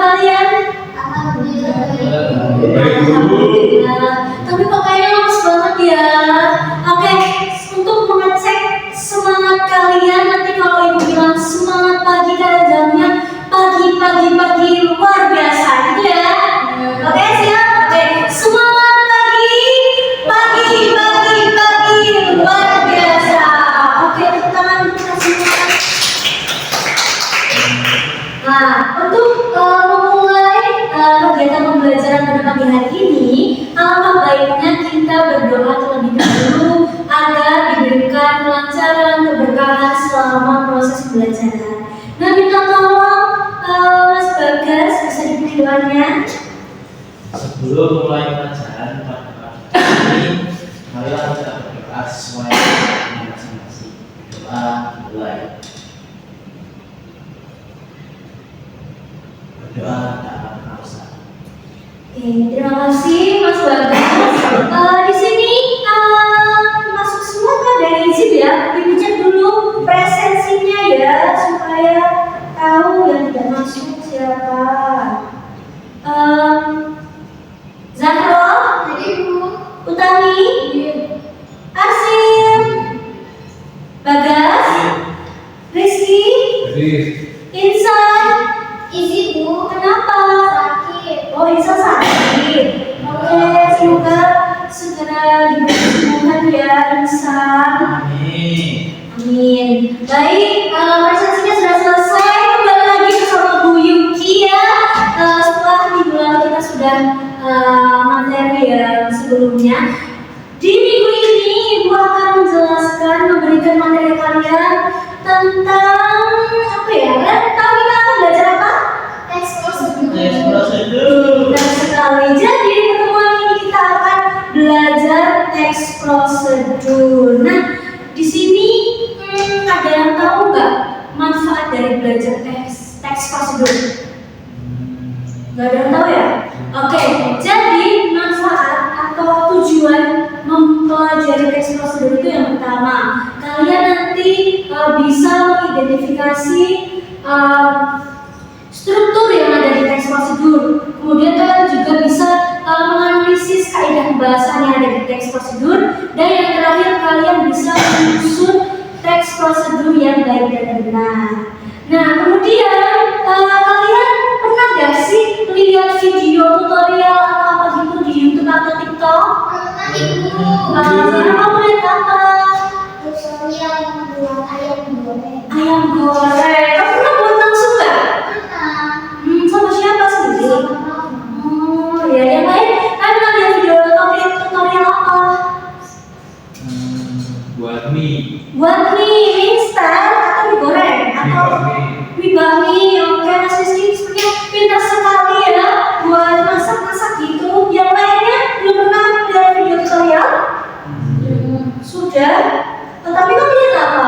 kalian? Alhamdulillah. Tapi kok kayaknya lemes banget ya. Oke, untuk mengecek semangat kalian, nanti kalau ibu bilang semangat pagi, kalian jawabnya pagi luar biasa gitu ya. Oke, siap? Oke, semangat pagi luar biasa. Oke, tepuk tangan untuk kasih semangat. Nah, untuk memulai kegiatan pembelajaran pada pagi hari ini, alangkah baiknya kita berdoa terlebih dahulu agar diberikan kelancaran, keberkahan selama proses pembelajaran. Nah, minta tolong Mas Bagas bisa dipimpin doanya. Sebelum mulai pelajaran pada pagi ini, marilah kita berdoa sesuai dengan masing-masing. Doa mulai. Berdoa dalam pausa. Oke, terima kasih Mas Bagas. Di sini masuk semua kan ada izin ya, dicek dulu presensinya ya supaya tahu yang tidak masuk siapa. Zahro, Utami, Arsim, Bagas, Rizky, Insan. Isi Bu, Kenapa? sakit. Oh, Insan sakit. Oke, semoga segera diberi kesembuhan ya Insan. Amin. Baik, presensinya sudah selesai. Kembali lagi bersama Bu Yuki ya. Setelah minggu lalu kita sudah materi yang sebelumnya. Di minggu ini Ibu akan menjelaskan, memberikan materi kalian tentang apa ya? Kalian tahu kita akan belajar apa? Teks prosedur. Benar sekali. Jadi pertemuan ini kita akan belajar teks prosedur. Nah, di sini ada yang tahu nggak manfaat dari belajar teks prosedur? Nggak ada yang tahu ya? Oke, jadi manfaat atau tujuan mempelajari teks prosedur itu yang pertama, kalian nanti bisa mengidentifikasi struktur yang ada di teks prosedur. Kemudian kalian juga bisa menganalisis kaidah pembahasan yang ada di teks prosedur. Dan yang terakhir, kalian bisa menyusun teks prosedur yang baik dan benar. Nah, kemudian kalian pernah gak sih lihat video tutorial atau apa gitu di YouTube atau TikTok? Ibu. Sekarang kamu lihat apa? Tutorial membuat ayam goreng. Ayam goreng. Kamu pernah buat langsung nggak? Pernah. Sama siapa sendiri? Sama mama. Oh, ya yang lain. Kalian pernah lihat video tutorial apa? Buat mie. Buat mie instan atau mie goreng atau mie bami. Oke, Mas Rizky sepertinya pintar sekali ya buat masak-masak gitu. Yang lainnya belum pernah lihat video tutorial? Sudah. Tetapi kamu lihat apa?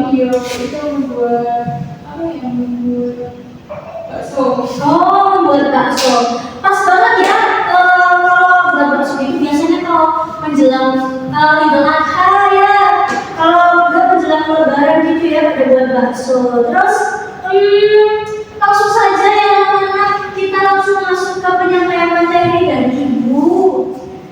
Video itu membuat apa ya? Membuat bakso. Oh, membuat bakso. Pas banget ya. Kalau buat bakso itu biasanya kalau menjelang Idul Adha ya. Kalau nggak menjelang Lebaran gitu ya, pada buat bakso. Terus langsung saja ya anak-anak, kita langsung masuk ke penyampaian materi dari Ibu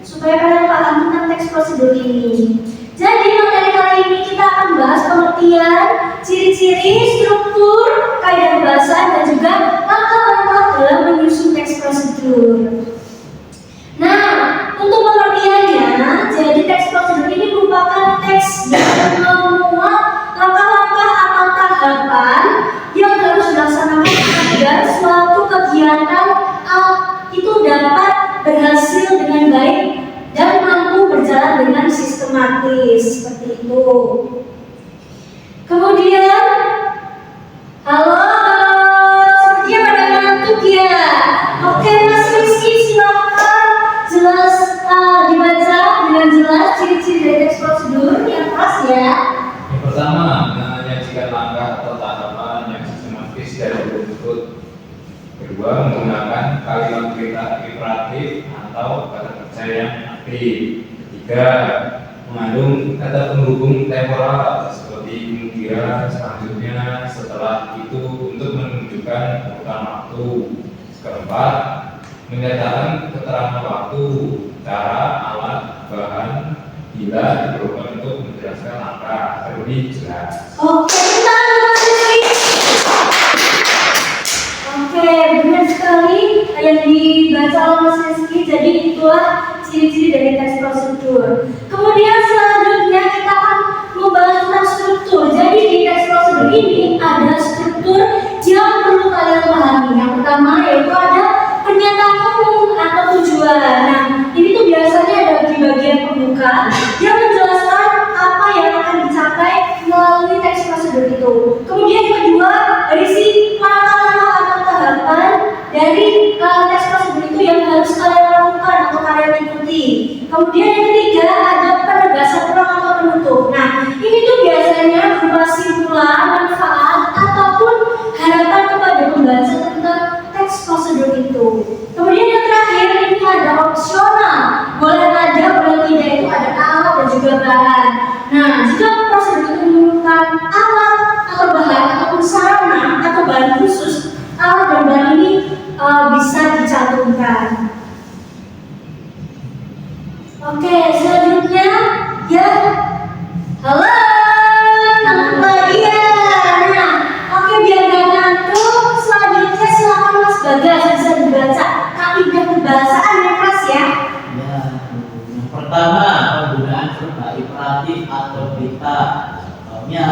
supaya kalian paham tentang teks prosedur ini. Jadi materi kali ini kita akan bahas pengertian, ciri-ciri, struktur, kaidah pembahasan dan juga langkah-langkah dalam menyusun teks prosedur. Nah, untuk pengertiannya, jadi teks prosedur ini merupakan teks yang memuat langkah-langkah atau tahapan yang harus dilaksanakan agar suatu kegiatan itu dapat berhasil dengan baik dan mampu berjalan dengan sistematis seperti itu. Kemudian, halo, sepertinya pada ngantuk ya. Oke, Mas Rizky silakan dibaca dengan jelas ciri-ciri dari teks prosedur yang keras ya. Yang pertama, menyajikan langkah atau tahapan yang sistematis dari berikut. Kedua, menggunakan kalimat perintah iteratif atau kata kerja yang aktif. Ketiga, mengandung kata penghubung temporal seperti kemungkinan selanjutnya setelah itu untuk menunjukkan urutan waktu. Keempat, menyatakan keterangan waktu, cara, alat, bahan bila diperlukan untuk menjelaskan langkah terlebih jelas. Oke, bentar, Mas Rizky. Oke, benar sekali yang dibaca oleh Mas Rizky. Jadi itulah ciri-ciri dari teks prosedur. Kemudian selanjutnya kita akan membahas tentang struktur. Jadi di teks prosedur ini ada struktur yang perlu kalian pahami. Yang pertama yaitu ada pernyataan umum atau tujuan. Nah, ini tuh biasanya ada di bagian pembuka yang menjelaskan apa yang akan dicapai melalui teks prosedur itu. Kemudian yang kedua, berisi langkah-langkah atau tahapan dari teks prosedur itu yang harus kalian lakukan atau kalian ikuti. Kemudian yang ketiga, ada penegasan peluang atau penutup. Nah, ini tuh biasanya berupa simpulan, manfaat, ataupun harapan kepada pembaca tentang teks prosedur itu. Kemudian yang terakhir, ini ada opsional. Boleh ada, boleh tidak, itu ada alat dan juga bahan. Nah, jika prosedur itu memerlukan alat atau bahan ataupun sarana atau bahan khusus, alat dan bahan ini bisa dicantumkan. Oke, selanjutnya ya. Halo, ngantuk lagi ya. Nah, oke, biar gak ngantuk, selanjutnya silakan Mas Bagas bisa dibaca kaidah kebahasaan ya Mas ya. Ya, yang pertama penggunaan verba imperatif atau perintah. Contohnya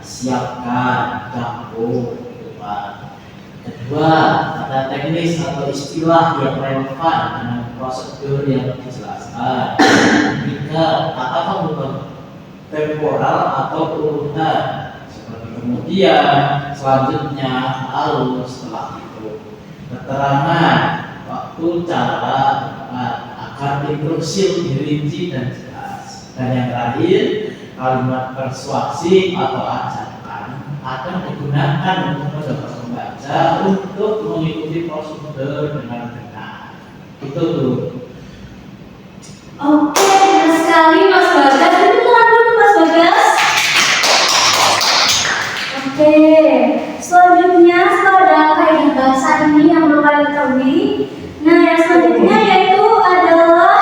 siapkan, campur, gitu Pak. Kedua, kata teknis atau istilah yang relevan dengan prosedur yang dijelaskan. Ketiga, kata pembuka temporal atau urutan seperti kemudian, selanjutnya, lalu, setelah itu. Keterangan, waktu, cara, tempat, agar instruksi lebih rinci dan jelas. Dan yang terakhir, kalimat persuasi atau ajakan akan digunakan untuk mendorong pembaca untuk mengikuti prosedur dengan benar. Itu tuh. Oke, benar sekali Mas Bagas. Itu tenang dulu Mas Bagas. Oke, selanjutnya setelah ada kaidah bahasa ini yang perlu kalian ketahui. Nah, yang selanjutnya yaitu adalah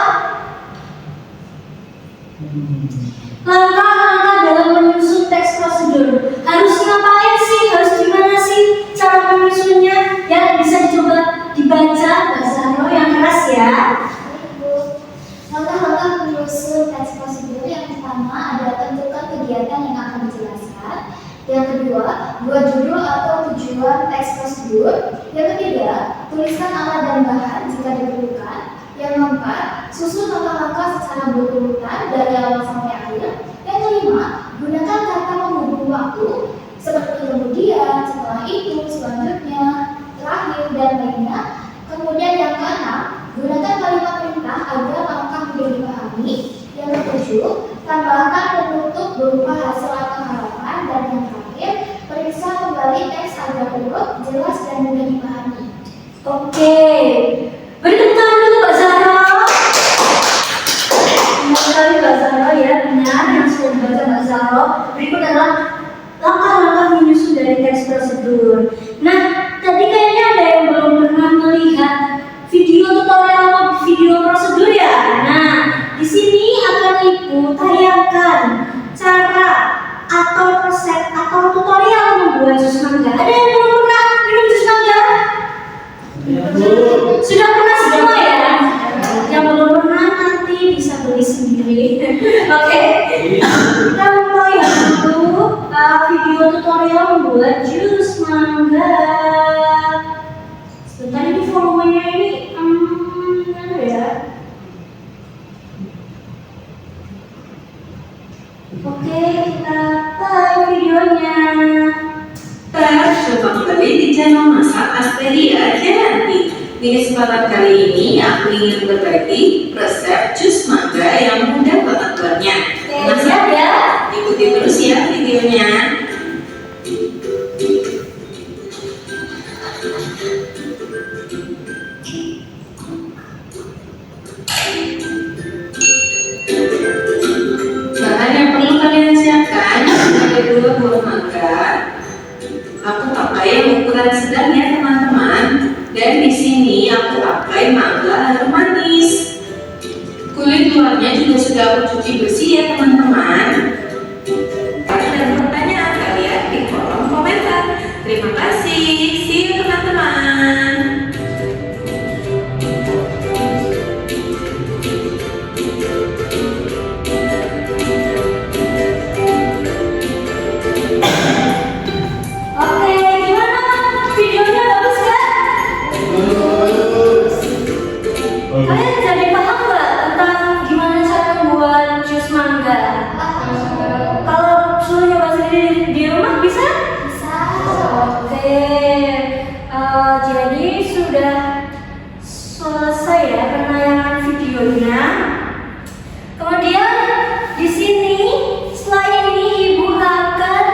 langkah-langkah dalam menyusun teks prosedur. Harus ngapain sih? Harus gimana sih cara menyusunnya? Ya, bisa dicoba dibaca bahasa yang keras ya. Langkah-langkah menyusun teks prosedur yang pertama adalah tentukan kegiatan yang akan dijelaskan. Yang kedua, buat judul atau tujuan teks prosedur. Yang ketiga, tuliskan alat dan bahan jika diperlukan. Yang keempat, susun langkah-langkah secara berurutan dari awal sampai akhir. Yang kelima, gunakan kata penghubung waktu seperti kemudian, setelah itu, selanjutnya, terakhir, dan lainnya. Kemudian yang keenam, gunakan kalimat perintah agar langkah mudah dipahami. Yang ketujuh, tambahkan penutup berupa hasil atau harapan. Dan yang terakhir, periksa kembali teks agar urut, jelas, dan mudah dipahami. Oke, beri tepuk tangan dulu Mbak Zahra. Terima kasih Mbak Zahra ya, benar yang sudah dibaca Mbak Zahra. Berikut adalah langkah-langkah menyusun dari teks prosedur. Nah, tadi kayaknya ada yang belum pernah melihat video tutorial atau video prosedur ya. Nah, di sini akan Ibu tayangkan cara atau resep atau tutorial membuat jus mangga. Ada yang belum pernah minum jus mangga? Sudah pernah semua ya? Yang belum pernah nanti bisa beli sendiri. Oke, kita mulai dulu video tutorial membuat jus mangga. Sebentar, ini volumenya ini mana ya? Oke, kita play videonya. Coba kembali di channel Masak Asteria Jayanti. Di kesempatan kali ini aku ingin berbagi resep jus mangga yang mudah banget buatnya. Siap ya? Ikuti terus ya videonya. Bahan yang Dan di sini aku pakai mangga harum manis. Kulit luarnya juga sudah aku cuci bersih ya teman-teman. Kalian ada pertanyaan kalian di kolom komentar. Terima kasih. See you teman-teman. Oke, gimana? Videonya bagus kan? Kalian jadi paham nggak tentang gimana cara membuat jus mangga? Kalau suruh nyoba sendiri di rumah bisa? Bisa. Oke, jadi sudah selesai ya penayangan videonya. Kemudian di sini setelah ini ibu akan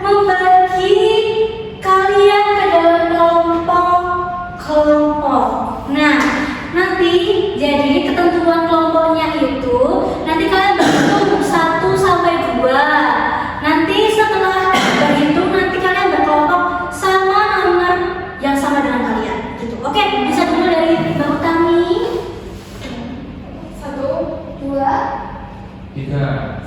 membagi kalian ke dalam kelompok. Nah, nanti jadi ketentuan kelompoknya itu nanti kalian berhitung 1 sampai 2. Nanti setelah berhitung nanti kalian berkelompok sama nomor yang sama dengan kalian gitu. Oke, bisa dulu dari Mbak Utami. 1, 2, 3.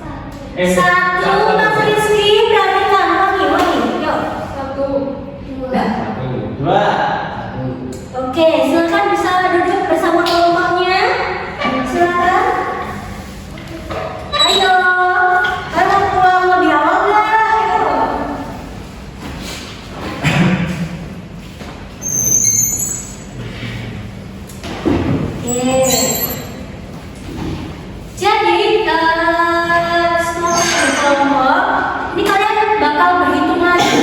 1, Mas Rizky, perhatikan wangi, yuk. 1, 2, 1. 2. Oke, silakan bisa duduk bersama kelompoknya. Silakan. Ayo, kalian pulang lebih awal nggak? Ayo. Oke. Jadi setelah berkelompok, ini kalian bakal berhitung lagi.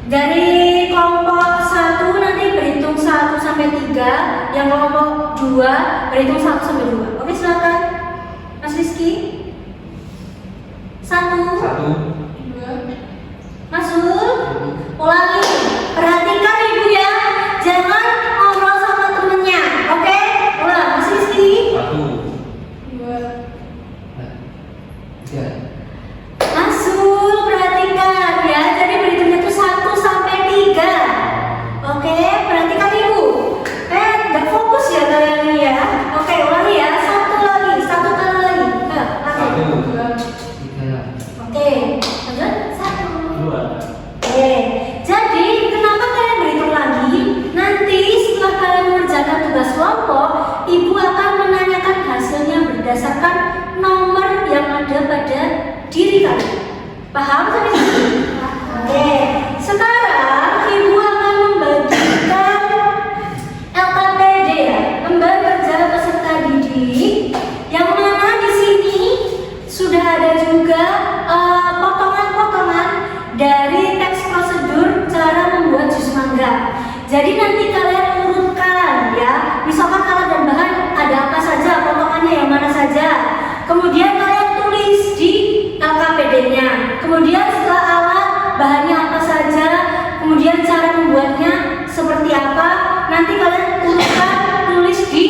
Dari kelompok 1 nanti berhitung 1 sampai 3, yang kelompok 2 berhitung 1 sampai 2. Oke, silakan. Mas Rizky. 1, 1. masuk. Ulangi. Perhatikan ibu ya, jangan ngobrol sama temennya. Oke? Ulang, Mas Rizky. 1. 3. Masuk, perhatikan ya. Jadi berhitungnya tuh 1 sampai 3. Oke, perhatikan ibu. Nggak fokus ya kalian nih ya. Oke, ulangi ya. 1 lagi, 1 kali lagi. Lagi. 3. Oke, lanjut. 1. 2. Oke, jadi kenapa kalian berhitung lagi? Nanti setelah kalian mengerjakan tugas kelompok, ibu akan menanyakan hasilnya berdasarkan nomor yang ada pada diri kalian. Paham sampai sini? Oke, sekarang ibu akan membagikan LKPD ya, lembar kerja peserta didik, yang mana di sini sudah ada juga potongan-potongan dari teks prosedur cara membuat jus mangga. Jadi nanti kalian urutkan ya, misalkan alat dan bahan ada apa saja, potongannya yang mana saja. Kemudian kalian tulis di LKPD-nya. Kemudian setelah alat, bahannya apa saja, kemudian cara membuatnya seperti apa, nanti kalian urutkan tulis di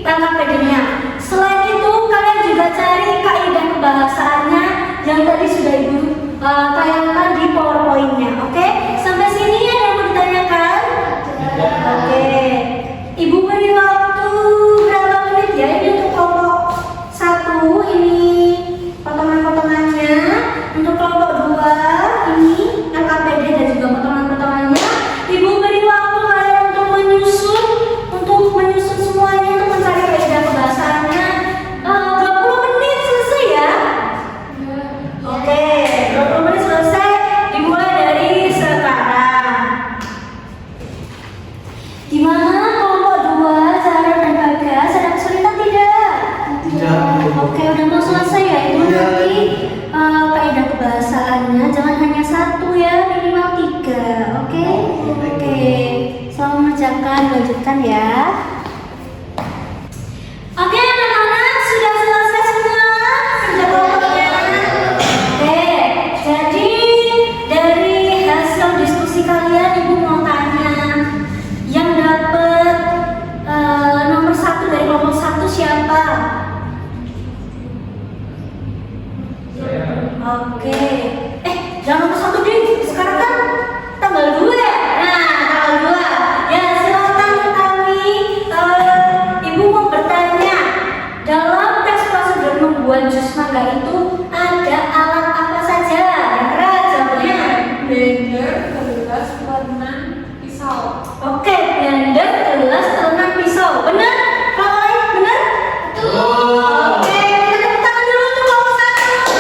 LKPD-nya. Selain itu kalian juga cari kaidah kebahasaannya yang tadi sudah ibu tayangkan di PowerPoint-nya. Oke? Sampai sini ada yang mau ditanyakan? Oke. Ibu beri waktu berapa menit ya ini untuk kelompok 1 ini potongan-potongannya, untuk kelompok 2 ini LKPD dan juga potongan-potongannya. Ibu beri waktu kalian untuk menyusun semuanya, untuk mencari kaidah kebahasaannya. 20 menit selesai ya. Oke, 20 menit selesai. Dimulai dari sekarang. Gimana kelompok 2, Zara dan Bagas, ada kesulitan tidak? Tidak. Oke, udah mau selesai ya. Itu nanti kaidah kebahasaannya jangan hanya 1 ya, minimal 3. Oke? Oke. Selamat mengerjakan, lanjutkan ya. Oke, anak-anak sudah selesai semua kerja kelompoknya. Oke, jadi dari hasil diskusi kalian, ibu mau tanya, yang dapat nomor 1 dari kelompok 1 siapa? Oke. Jangan nomor 1 deh. Sekarang kan tanggal 2 ya. Nah, tanggal 2. Ya, silakan. olahraga itu ada alat apa saja? Yang keras jawabnya. Blender, gelas, telengan, pisau. Oke, blender, gelas, telengan, pisau. Benar? Kalau lain benar? Oke, kita tepuk tangan dulu untuk kelompok 1.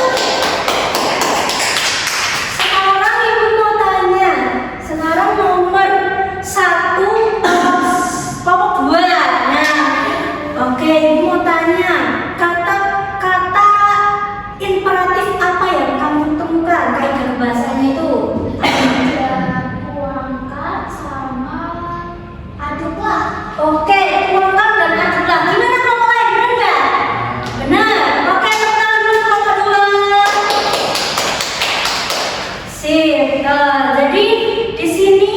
Sekarang ibu mau tanya. Sekarang nomor 1 kelompok 2. Nah, oke, ibu mau tanya. Kata-kata imperatif apa yang kamu temukan kaidah bahasanya itu? Ada kuangkat sama aduklah. Oke, kuangkat dan aduklah. Gimana kelompok lain? Benar nggak? Benar. Oke, tepuk tangan dulu kelompok 2. Sip. Jadi di sini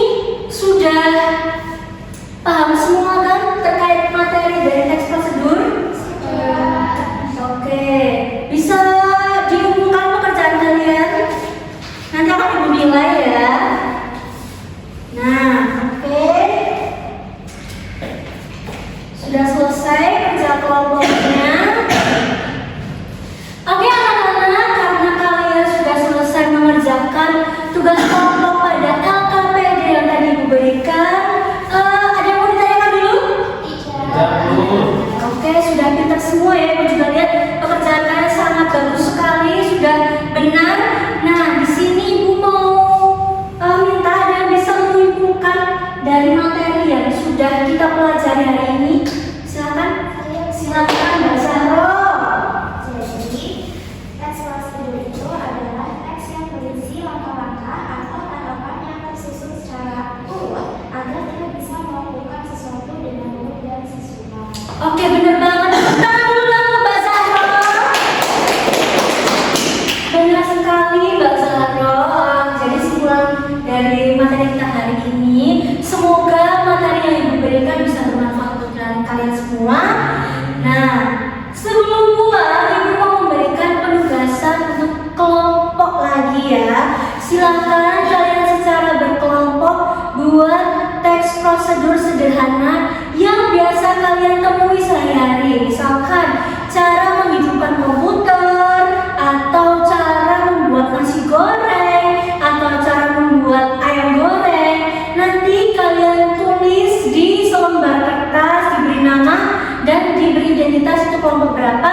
sudah paham semua kan terkait materi dari teks prosedur? Oke, bisa diumumkan pekerjaan kalian. Nanti akan ibu nilai ya. Nah, oke. Sudah selesai kerja kelompoknya. Oke anak-anak, karena kalian sudah selesai mengerjakan tugas kelompok pada LKPD yang tadi ibu berikan, ada yang mau ditanyakan dulu? Tidak perlu. Oke, sudah pintar semua ya. Ibu juga lihat pekerjaan kalian sangat bagus sekali, sudah benar. Nah, di sini ibu mau minta ada yang bisa menyimpulkan dari materi yang sudah kita pelajari hari ini. Silakan, silakan Mbak Zahro. Jadi, teks prosedur itu adalah teks yang berisi langkah-langkah atau tahapan yang tersusun secara urut agar kita bisa melakukan sesuatu dengan urut dan sesuai. Oke, benar banget. Tepuk tangan dulu dong ke Mbak Zahro. Benar sekali Mbak Zahro. Jadi simpulan dari materi kita hari ini, semoga materi yang ibu berikan bisa bermanfaat untuk kalian semua. Nah, sebelum pulang ibu mau memberikan penugasan untuk kelompok lagi ya. Silakan kalian secara berkelompok buat teks prosedur sederhana yang biasa kalian temui sehari-hari. Misalkan cara menghidupkan komputer, atau cara membuat nasi goreng, atau cara membuat ayam goreng. Nanti kalian tulis di selembar kertas, diberi nama dan diberi identitas itu kelompok berapa.